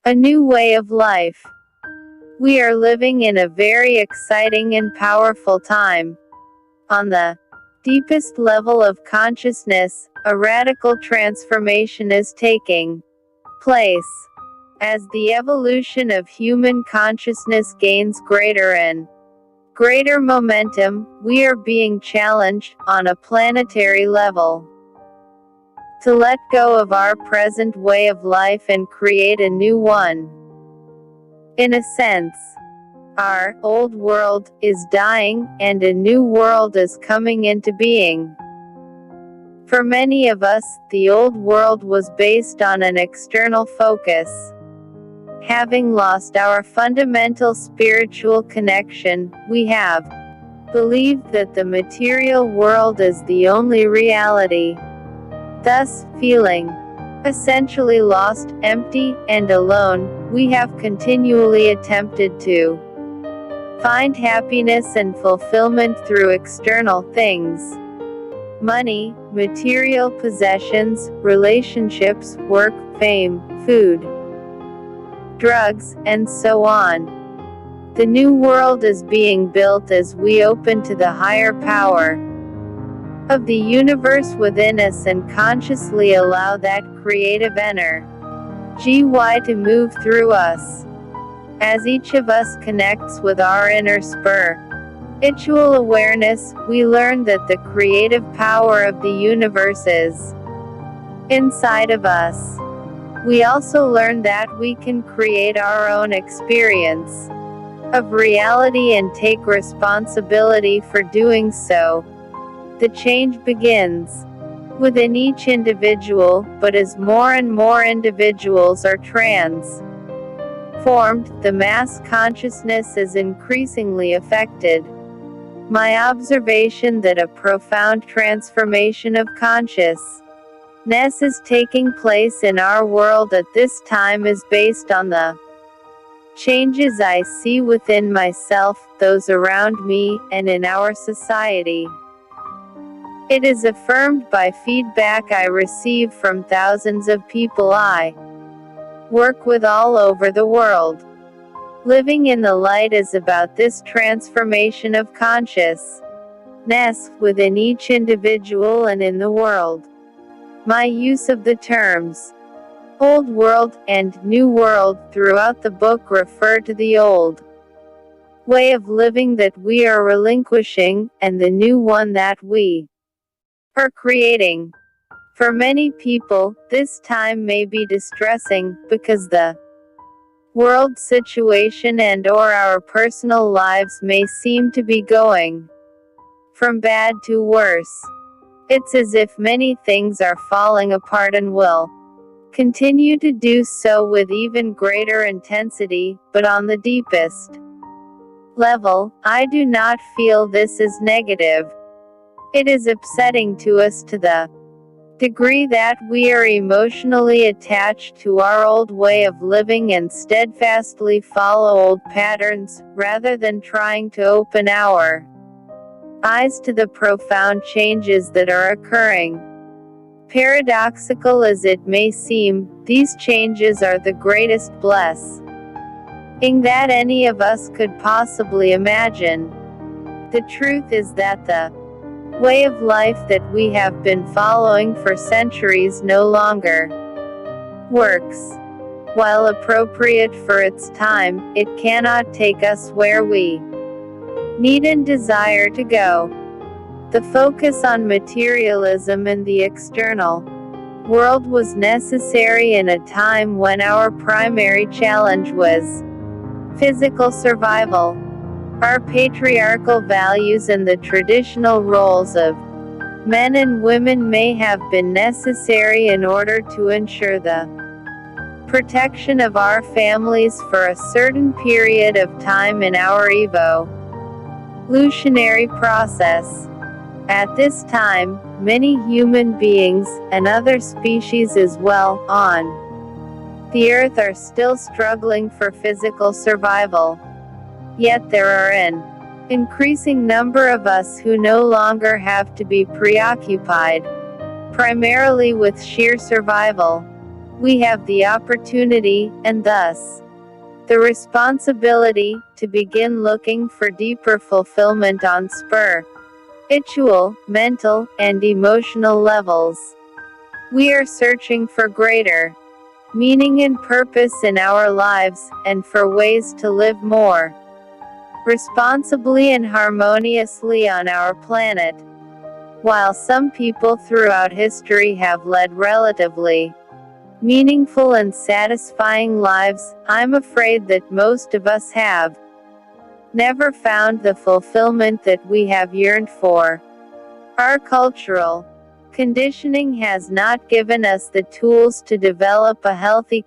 A new way of life. We are living in a very exciting and powerful time. On the deepest level of consciousness, a radical transformation is taking place. As the evolution of human consciousness gains greater and greater momentum, we are being challenged, on a planetary level, to let go of our present way of life and create a new one. In a sense, our old world is dying, and a new world is coming into being. For many of us, the old world was based on an external focus. Having lost our fundamental spiritual connection, we have believed that the material world is the only reality. Thus, feeling essentially lost, empty, and alone, we have continually attempted to find happiness and fulfillment through external things. Money, material possessions, relationships, work, fame, food, drugs, and so on. The new world is being built as we open to the higher power of the universe within us and consciously allow that creative energy to move through us. As each of us connects with our inner spiritual awareness, we learn that the creative power of the universe is inside of us. We also learn that we can create our own experience of reality and take responsibility for doing so. The change begins within each individual, but as more and more individuals are transformed, the mass consciousness is increasingly affected. My observation that a profound transformation of consciousness is taking place in our world at this time is based on the changes I see within myself, those around me, and in our society. It is affirmed by feedback I receive from thousands of people I work with all over the world. Living in the light is about this transformation of consciousness within each individual and in the world. My use of the terms Old World and New World throughout the book refer to the old way of living that we are relinquishing, and the new one that we are creating. For many people, this time may be distressing, because the world situation and/or our personal lives may seem to be going from bad to worse. It's as if many things are falling apart and will continue to do so with even greater intensity, but on the deepest level, I do not feel this is negative. It is upsetting to us to the degree that we are emotionally attached to our old way of living and steadfastly follow old patterns, rather than trying to open our eyes to the profound changes that are occurring. Paradoxical as it may seem, these changes are the greatest blessing that any of us could possibly imagine. The truth is that the way of life that we have been following for centuries no longer works. While appropriate for its time, it cannot take us where we need and desire to go. The focus on materialism and the external world was necessary in a time when our primary challenge was physical survival. Our patriarchal values and the traditional roles of men and women may have been necessary in order to ensure the protection of our families for a certain period of time in our evolutionary process. At this time, many human beings, and other species as well, on the earth are still struggling for physical survival. Yet there are an increasing number of us who no longer have to be preoccupied primarily with sheer survival. we have the opportunity, and thus the responsibility, to begin looking for deeper fulfillment on spiritual, mental, and emotional levels. We are searching for greater meaning and purpose in our lives, and for ways to live more responsibly and harmoniously on our planet. While some people throughout history have led relatively meaningful and satisfying lives, I'm afraid that most of us have never found the fulfillment that we have yearned for. Our cultural conditioning has not given us the tools to develop a healthy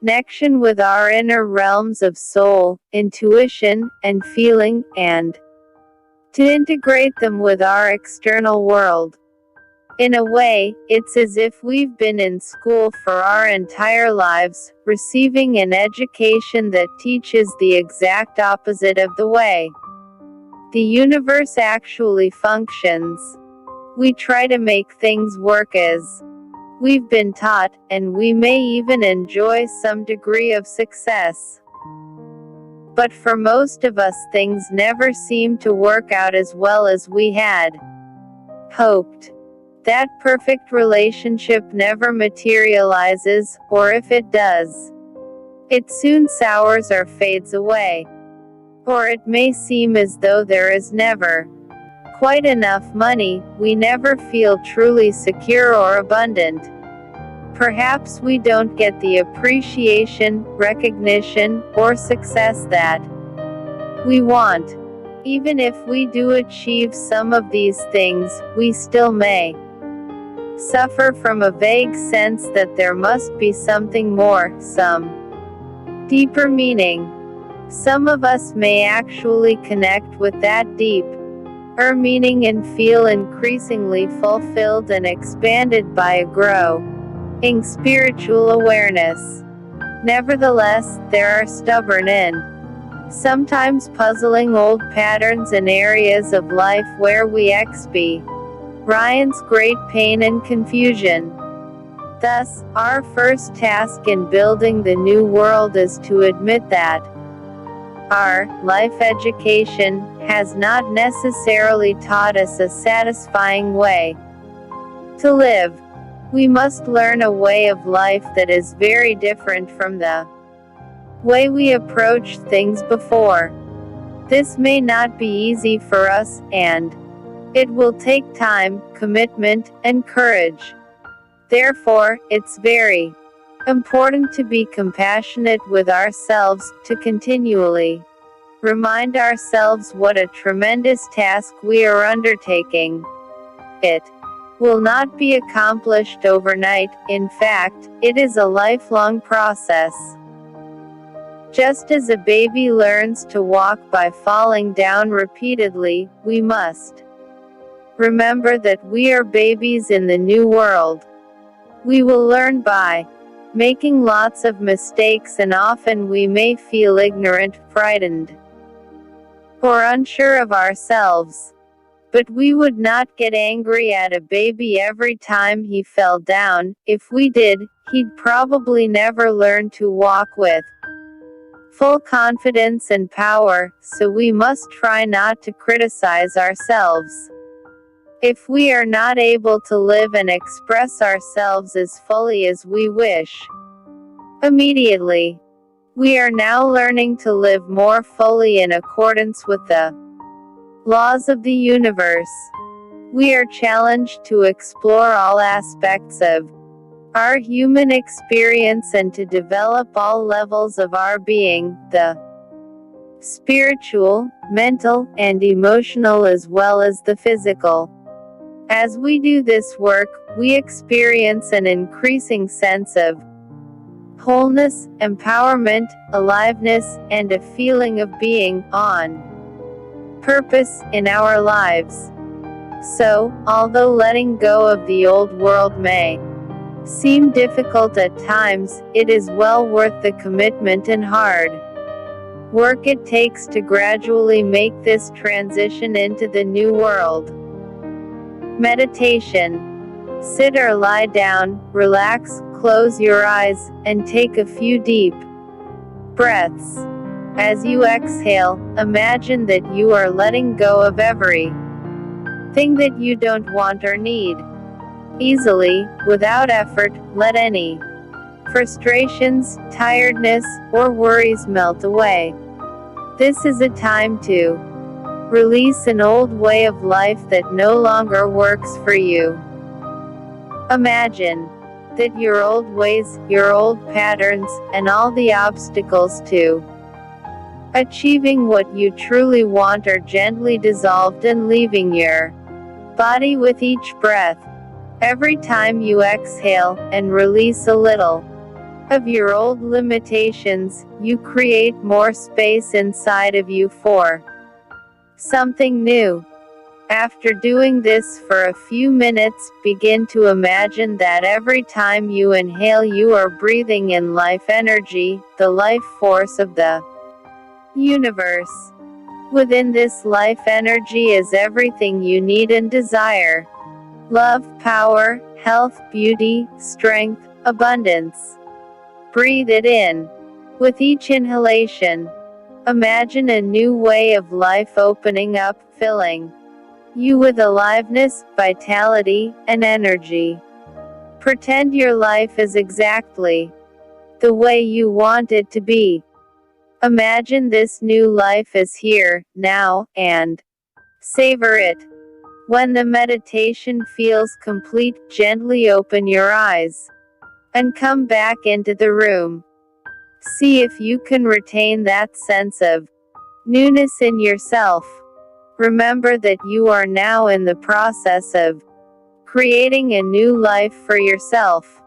connection with our inner realms of soul, intuition, and feeling, and to integrate them with our external world. In a way, it's as if we've been in school for our entire lives, receiving an education that teaches the exact opposite of the way the universe actually functions. We try to make things work as we've been taught, and we may even enjoy some degree of success. But for most of us, things never seem to work out as well as we had hoped. That perfect relationship never materializes, or if it does, it soon sours or fades away. Or it may seem as though there is never quite enough money, we never feel truly secure or abundant. Perhaps we don't get the appreciation, recognition, or success that we want. Even if we do achieve some of these things, we still may suffer from a vague sense that there must be something more, some deeper meaning. Some of us may actually connect with that deeper meaning and feel increasingly fulfilled and expanded by a growing spiritual awareness. Nevertheless, there are stubborn and sometimes puzzling old patterns and areas of life where we experience great pain and confusion. Thus, our first task in building the new world is to admit that our life education has not necessarily taught us a satisfying way to live. We must learn a way of life that is very different from the way we approached things before. This may not be easy for us, and it will take time, commitment, and courage. Therefore, it's very important to be compassionate with ourselves, to continually remind ourselves what a tremendous task we are undertaking. It will not be accomplished overnight, in fact, it is a lifelong process. Just as a baby learns to walk by falling down repeatedly, we must remember that we are babies in the new world. We will learn by making lots of mistakes, and often we may feel ignorant, frightened, or unsure of ourselves. But we would not get angry at a baby every time he fell down. If we did, he'd probably never learn to walk with full confidence and power, so we must try not to criticize ourselves. If we are not able to live and express ourselves as fully as we wish immediately, we are now learning to live more fully in accordance with the laws of the universe. We are challenged to explore all aspects of our human experience and to develop all levels of our being, the spiritual, mental, and emotional as well as the physical. As we do this work, we experience an increasing sense of wholeness, empowerment, aliveness, and a feeling of being on purpose in our lives. So, although letting go of the old world may seem difficult at times, it is well worth the commitment and hard work it takes to gradually make this transition into the new world. Meditation. Sit or lie down, relax, close your eyes, and take a few deep breaths. As you exhale, imagine that you are letting go of everything that you don't want or need. Easily, without effort, let any frustrations, tiredness, or worries melt away. This is a time to release an old way of life that no longer works for you. Imagine that your old ways, your old patterns, and all the obstacles to achieving what you truly want are gently dissolved and leaving your body with each breath. Every time you exhale and release a little of your old limitations, you create more space inside of you for something new. After doing this for a few minutes, begin to imagine that every time you inhale, you are breathing in life energy, the life force of the universe. Within this life energy is everything you need and desire: love, power, health, beauty, strength, abundance. Breathe it in. With each inhalation, imagine a new way of life opening up, filling you with aliveness, vitality, and energy. Pretend your life is exactly the way you want it to be. Imagine this new life is here, now, and savor it. When the meditation feels complete, gently open your eyes and come back into the room. See if you can retain that sense of newness in yourself. Remember that you are now in the process of creating a new life for yourself.